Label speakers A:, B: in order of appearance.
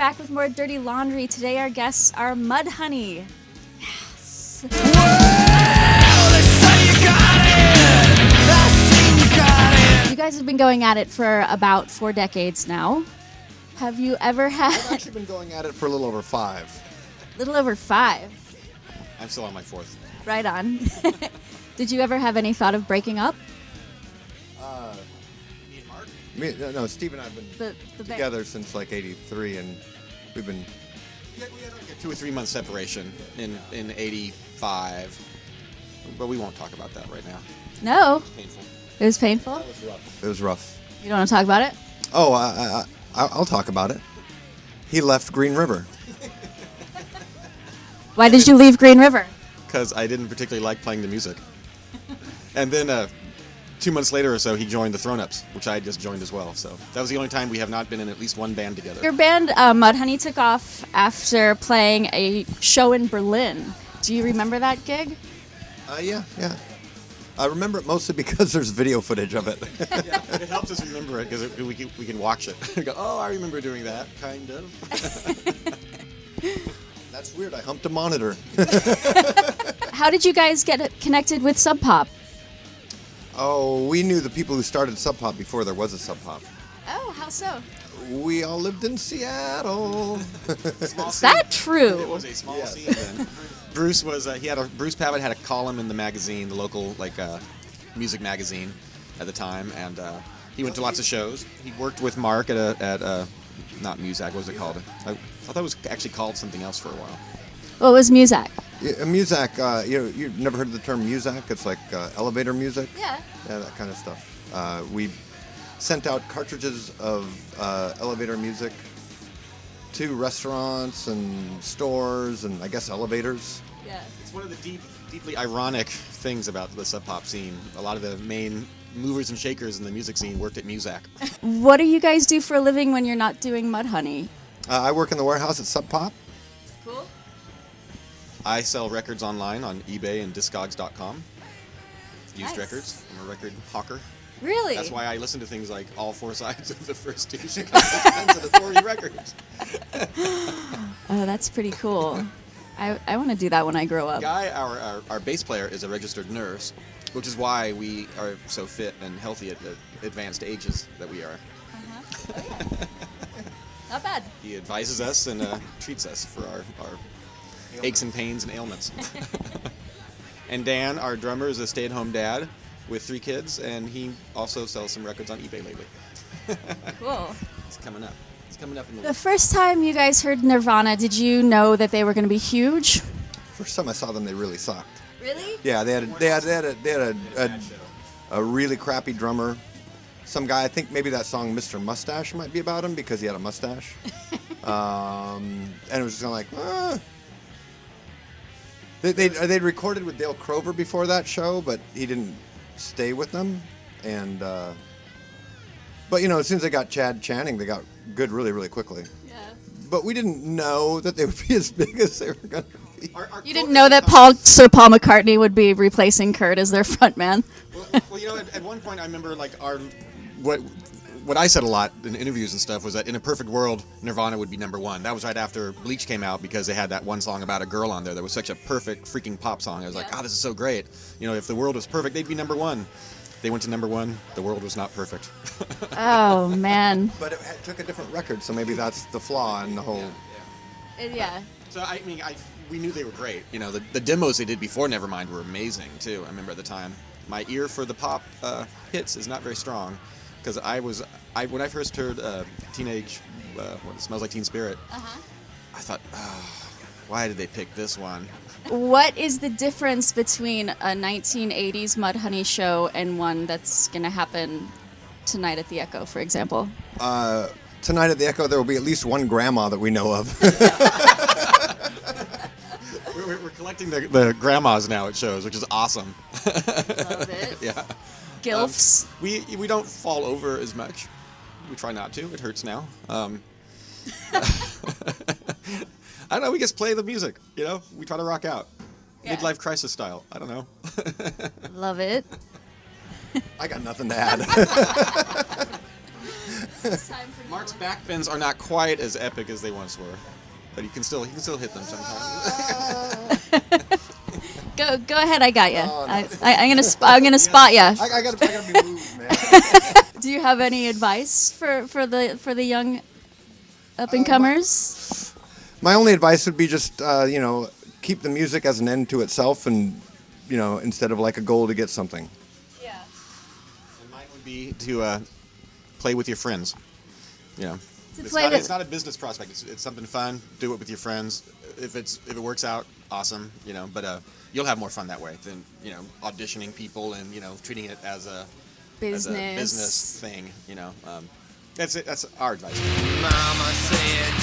A: back with more Dirty Laundry. Today our guests are Mudhoney. Yes. You guys have been going at it for about 4 decades now. Have you ever had...
B: I've actually been going at it for a little over 5.
A: Little over 5.
C: I'm still on my 4th.
A: Right on. Did you ever have any thought of breaking up?
B: No, Steve and I have been together since like 83, and we've been...
C: We had like a 2 or 3 month separation in 85, but we won't talk about that right now.
A: No.
C: It's painful.
A: It was painful?
C: That was rough.
B: It was rough.
A: You don't want to talk about it?
B: Oh, I'll talk about it. He left Green River.
A: Why did you leave Green River?
C: Because I didn't particularly like playing the music. And then 2 months later or so, he joined the Thrown Ups, which I had just joined as well. So that was the only time we have not been in at least one band together.
A: Your band, Mudhoney, took off after playing a show in Berlin. Do you remember that gig?
B: Yeah. I remember it mostly because there's video footage of it.
C: Yeah, it helps us remember it because we can watch it. We go, oh, I remember doing that, kind of.
B: That's weird. I humped a monitor.
A: How did you guys get connected with Sub Pop?
B: Oh, we knew the people who started Sub Pop before there was a Sub Pop.
A: Oh, how so?
B: We all lived in Seattle.
A: Is that true?
C: It was a small scene then. Bruce was Bruce Pavitt had a column in the magazine, the local music magazine at the time, and he went to lots of shows. He worked with Mark at not Muzak, what was it called? I thought that was actually called something else for a while.
A: What was Muzak?
B: Yeah, Muzak, you've never heard of the term Muzak? It's like elevator music.
A: Yeah.
B: Yeah, that kind of stuff. We sent out cartridges of elevator music to restaurants and stores and I guess elevators.
A: Yeah.
C: It's one of the deeply ironic things about the Sub Pop scene. A lot of the main movers and shakers in the music scene worked at Muzak.
A: What do you guys do for a living when you're not doing Mudhoney?
B: I work in the warehouse at Sub Pop.
A: Cool.
C: I sell records online on eBay and Discogs.com. Used
A: Nice.
C: records. I'm a record hawker.
A: Really?
C: That's why I listen to things like all 4 sides of the first 2 Chicago of Authority records.
A: Oh, that's pretty cool. I want to do that when I grow up.
C: Guy, our bass player, is a registered nurse, which is why we are so fit and healthy at the advanced ages that we are.
A: Not bad.
C: He advises us and treats us for our aches and pains and ailments. And Dan, our drummer, is a stay-at-home dad with 3 kids, and he also sells some records on eBay lately.
A: Cool.
C: It's coming up. It's coming up in the
A: The first time you guys heard Nirvana, did you know that they were going to be huge?
B: First time I saw them, they really sucked.
A: Really?
B: Yeah, they had a really crappy drummer. Some guy, I think maybe that song Mr. Mustache might be about him because he had a mustache. And it was just kind of like, They'd recorded with Dale Crover before that show, but he didn't stay with them. And but as soon as they got Chad Channing, they got good really, really quickly.
A: Yeah.
B: But we didn't know that they would be as big as they were going to be.
A: You didn't know that Sir Paul McCartney would be replacing Kurt as their frontman?
C: Well, at one point I remember what I said a lot in interviews and stuff was that in a perfect world, Nirvana would be number 1. That was right after Bleach came out because they had that one song about a girl on there that was such a perfect freaking pop song. I was like, this is so great. If the world was perfect, they'd be number 1. They went to number 1. The world was not perfect.
A: Oh, man.
B: But it took a different record, so maybe that's the flaw in the whole...
A: Yeah.
C: So, we knew they were great. The demos they did before Nevermind were amazing, too. I remember at the time. My ear for the pop hits is not very strong. Because when I first heard Teenage, what Smells Like Teen Spirit, I thought, why did they pick this one?
A: What is the difference between a 1980s Mudhoney show and one that's going to happen tonight at the Echo, for example?
B: Tonight at the Echo, there will be at least one grandma that we know of.
C: We're collecting the grandmas now at shows, which is awesome.
A: Love it.
C: Yeah.
A: Gilfs.
C: We don't fall over as much. We try not to. It hurts now. I don't know. We just play the music. We try to rock out.
A: Yeah.
C: Midlife crisis style. I don't know.
A: Love it.
B: I got nothing to add.
C: Mark's backbends are not quite as epic as they once were, but he can still hit them sometimes.
A: Go ahead, I got you.
B: Oh, no.
A: I'm gonna spot you.
B: I gotta be moved, man.
A: Do you have any advice for the young up and comers?
B: My only advice would be just, keep the music as an end to itself, and instead of like a goal to get something.
A: Yeah.
C: And mine would be to play with your friends.
A: To
C: It's not a business prospect. It's something fun. Do it with your friends. If it works out, awesome. But you'll have more fun that way than auditioning people and treating it as a business thing. That's it. That's our advice.
D: Mama said,